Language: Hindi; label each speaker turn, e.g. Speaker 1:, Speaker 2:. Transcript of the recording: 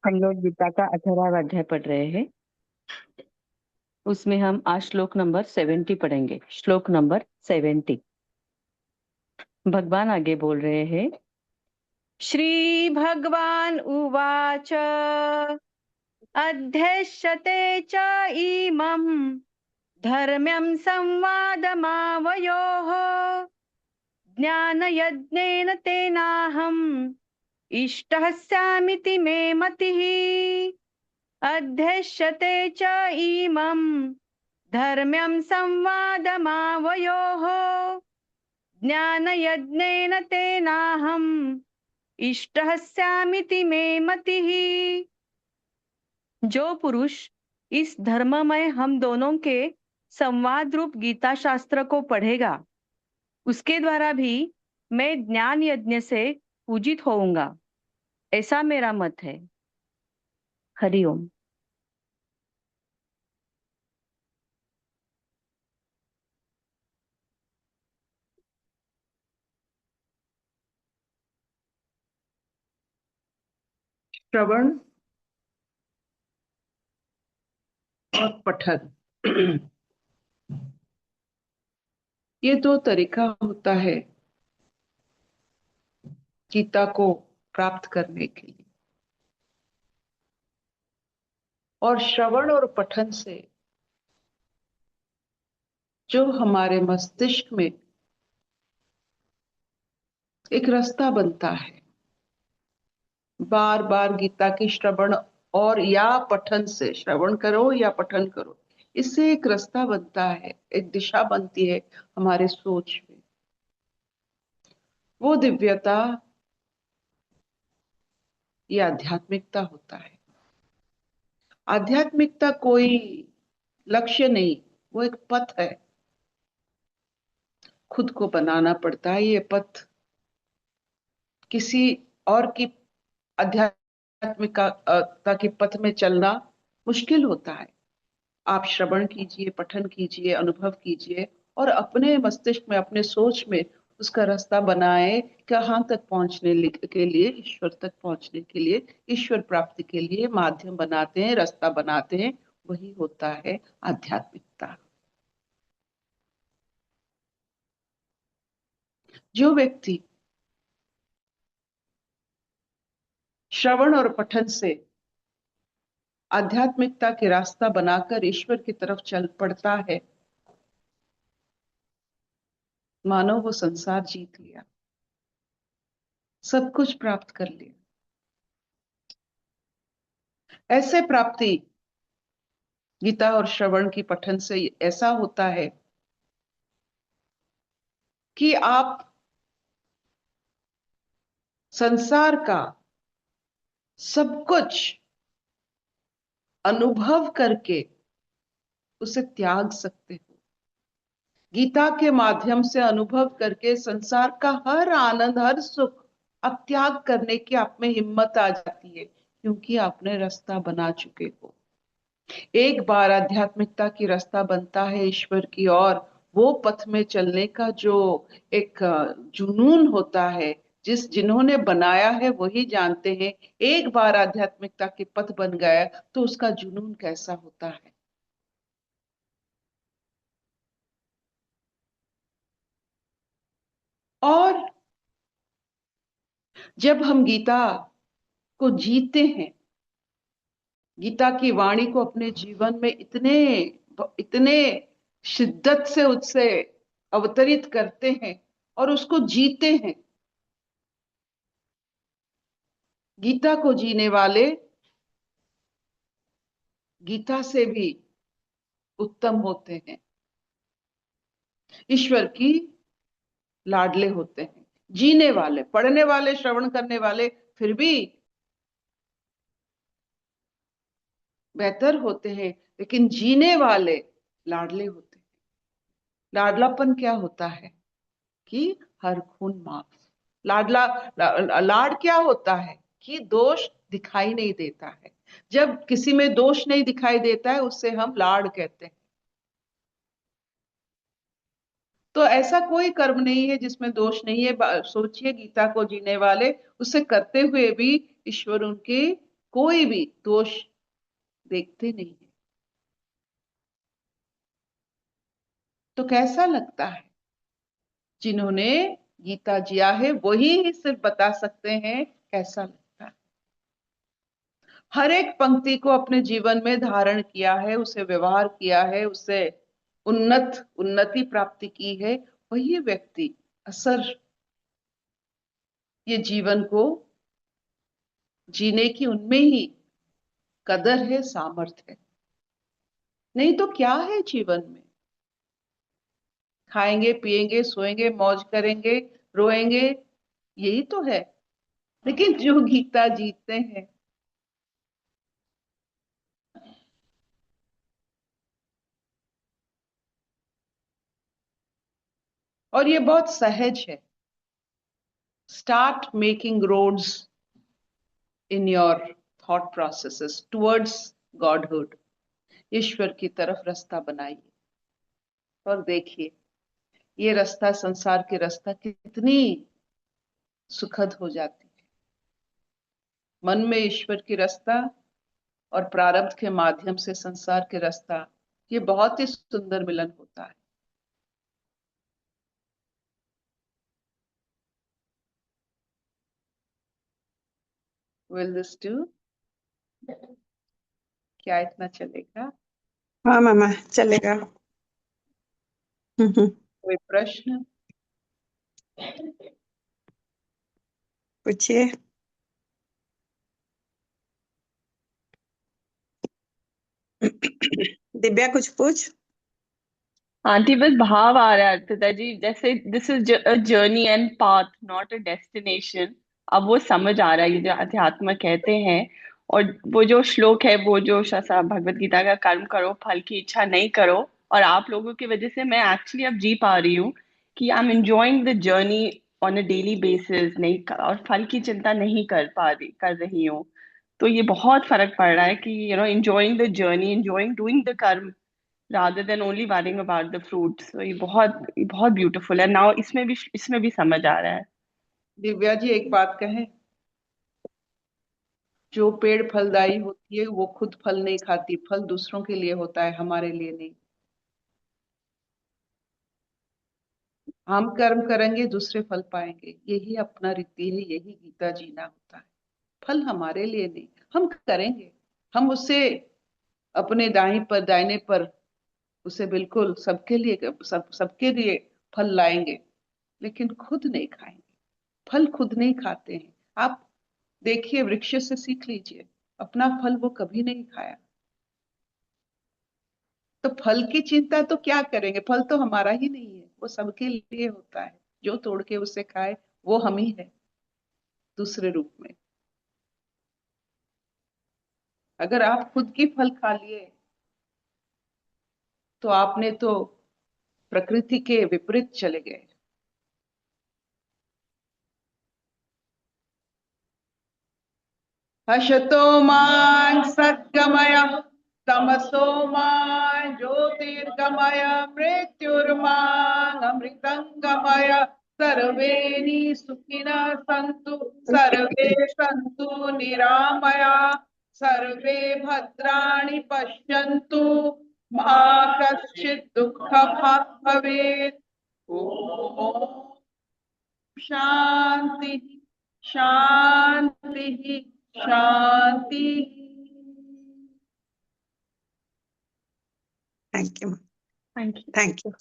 Speaker 1: हम लोग गीता का 18वां अध्याय पढ़ रहे हैं। उसमें हम आज श्लोक नंबर 70 पढ़ेंगे। श्लोक नंबर 70। भगवान आगे बोल रहे हैं। श्री भगवान उवाच अध्यश्यते च इमं धर्म्यं संवादमावयोः ज्ञानयज्ञेन तेनाहम् इष्टः स्यामिति मे मतिः। अध्यश्यते च इमं धर्म्यं संवादमावयोः ज्ञानयज्ञेन तेनाहम् इष्टः स्यामिति मे मतिः। जो पुरुष इस धर्ममय हम दोनों के संवाद रूप गीता शास्त्र को पढ़ेगा, उसके द्वारा भी मैं ज्ञान यज्ञ से पूजित होऊंगा, ऐसा मेरा मत है। हरिओम।
Speaker 2: श्रवण और पठन ये दो तरीका होता है गीता को प्राप्त करने के लिए। और श्रवण और पठन से जो हमारे मस्तिष्क में एक रास्ता बनता है, बार बार गीता की श्रवण और या पठन से, श्रवण करो या पठन करो, इससे एक रास्ता बनता है, एक दिशा बनती है हमारे सोच में। वो दिव्यता ये आध्यात्मिकता होता है। आध्यात्मिकता कोई लक्ष्य नहीं, वो एक पथ है। खुद को बनाना पड़ता है। ये पथ किसी और की आध्यात्मिकता के पथ में चलना मुश्किल होता है। आप श्रवण कीजिए, पठन कीजिए, अनुभव कीजिए और अपने मस्तिष्क में, अपने सोच में उसका रास्ता बनाए। कहाँ तक पहुंचने के लिए, ईश्वर तक पहुंचने के लिए, ईश्वर प्राप्ति के लिए माध्यम बनाते हैं, रास्ता बनाते हैं। वही होता है आध्यात्मिकता। जो व्यक्ति श्रवण और पठन से आध्यात्मिकता के रास्ता बनाकर ईश्वर की तरफ चल पड़ता है, मानो वो संसार जीत लिया, सब कुछ प्राप्त कर लिया। ऐसे प्राप्ति गीता और श्रवण की पठन से ऐसा होता है कि आप संसार का सब कुछ अनुभव करके उसे त्याग सकते हो। गीता के माध्यम से अनुभव करके संसार का हर आनंद, हर सुख अब त्याग करने की आप में हिम्मत आ जाती है, क्योंकि आपने रास्ता बना चुके हो। एक बार आध्यात्मिकता की रास्ता बनता है ईश्वर की ओर, वो पथ में चलने का जो एक जुनून होता है, जिन्होंने बनाया है वही जानते हैं। एक बार आध्यात्मिकता के पथ बन गया तो उसका जुनून कैसा होता है। और जब हम गीता को जीते हैं, गीता की वाणी को अपने जीवन में इतने इतने शिद्दत से उससे अवतरित करते हैं और उसको जीते हैं, गीता को जीने वाले गीता से भी उत्तम होते हैं, ईश्वर की लाडले होते हैं। जीने वाले, पढ़ने वाले, श्रवण करने वाले फिर भी बेहतर होते हैं, लेकिन जीने वाले लाडले होते हैं। लाडलापन क्या होता है कि हर खून माफ। लाड क्या होता है कि दोष दिखाई नहीं देता है। जब किसी में दोष नहीं दिखाई देता है, उससे हम लाड कहते हैं। तो ऐसा कोई कर्म नहीं है जिसमें दोष नहीं है। सोचिए, गीता को जीने वाले उसे करते हुए भी ईश्वर उनकी कोई भी दोष देखते नहीं है। तो कैसा लगता है? जिन्होंने गीता जिया है वही सिर्फ बता सकते हैं कैसा लगता है। हर एक पंक्ति को अपने जीवन में धारण किया है, उसे व्यवहार किया है, उसे उन्नति प्राप्ति की है, वही व्यक्ति असर ये जीवन को जीने की उनमें ही कदर है, सामर्थ्य है। नहीं तो क्या है जीवन में? खाएंगे, पिएंगे, सोएंगे, मौज करेंगे, रोएंगे, यही तो है। लेकिन जो गीता जीतते हैं, और ये बहुत सहज है। Start making roads in your thought processes towards godhood. ईश्वर की तरफ रास्ता बनाइए और देखिए ये रास्ता, संसार के रास्ता कितनी सुखद हो जाती है। मन में ईश्वर की रास्ता और प्रारब्ध के माध्यम से संसार के रास्ता, ये बहुत ही सुंदर मिलन होता है। Will this do? क्या इतना चलेगा?
Speaker 3: हाँ मामा चलेगा।
Speaker 2: कोई प्रश्न?
Speaker 3: पूछिए। दिव्या कुछ पूछ।
Speaker 4: आंटी बस भाव आ रहा है अर्पिता जी, जैसे this is a journey and path not a destination. अब वो समझ आ रहा है ये जो अध्यात्म कहते हैं। और वो जो श्लोक है, वो जो भगवत गीता का कर्म करो फल की इच्छा नहीं करो। और आप लोगों की वजह से मैं एक्चुअली अब जी पा रही हूँ कि I am enjoying the journey on a daily basis, नहीं और फल की चिंता नहीं कर रही हूँ। तो ये बहुत फर्क पड़ रहा है कि enjoying the journey, enjoying doing the कर्म rather than only worrying about the fruits। तो ये बहुत ब्यूटीफुल है। नाउ इसमें भी समझ आ रहा है।
Speaker 2: दिव्या जी एक बात कहें, जो पेड़ फलदायी होती है वो खुद फल नहीं खाती, फल दूसरों के लिए होता है, हमारे लिए नहीं। हम कर्म करेंगे, दूसरे फल पाएंगे, यही अपना रीति है, यही गीता जीना होता है। फल हमारे लिए नहीं, हम करेंगे, हम उससे अपने दाहिने पर उसे बिल्कुल सबके लिए फल लाएंगे, लेकिन खुद नहीं खाएंगे। फल खुद नहीं खाते हैं। आप देखिए, वृक्ष से सीख लीजिए, अपना फल वो कभी नहीं खाया। तो फल की चिंता तो क्या करेंगे? फल तो हमारा ही नहीं है, वो सबके लिए होता है। जो तोड़ के उसे खाए वो हम ही है, दूसरे रूप में। अगर आप खुद की फल खा लिए तो आपने तो प्रकृति के विपरीत चले गए। हशतो मां सद्गमय, तमसो मां ज्योतिर्गमय, मृत्युर्मां अमृतंगमय। सर्वे सुखिनः सन्तु, सर्वे सन्तु निरामया, सर्वे भद्राणि पश्यन्तु, मा कश्चित् दुःखभाग् भवेत्। ओम शांति शांति शांति।
Speaker 3: Thank you.
Speaker 4: Thank you.
Speaker 3: Thank you.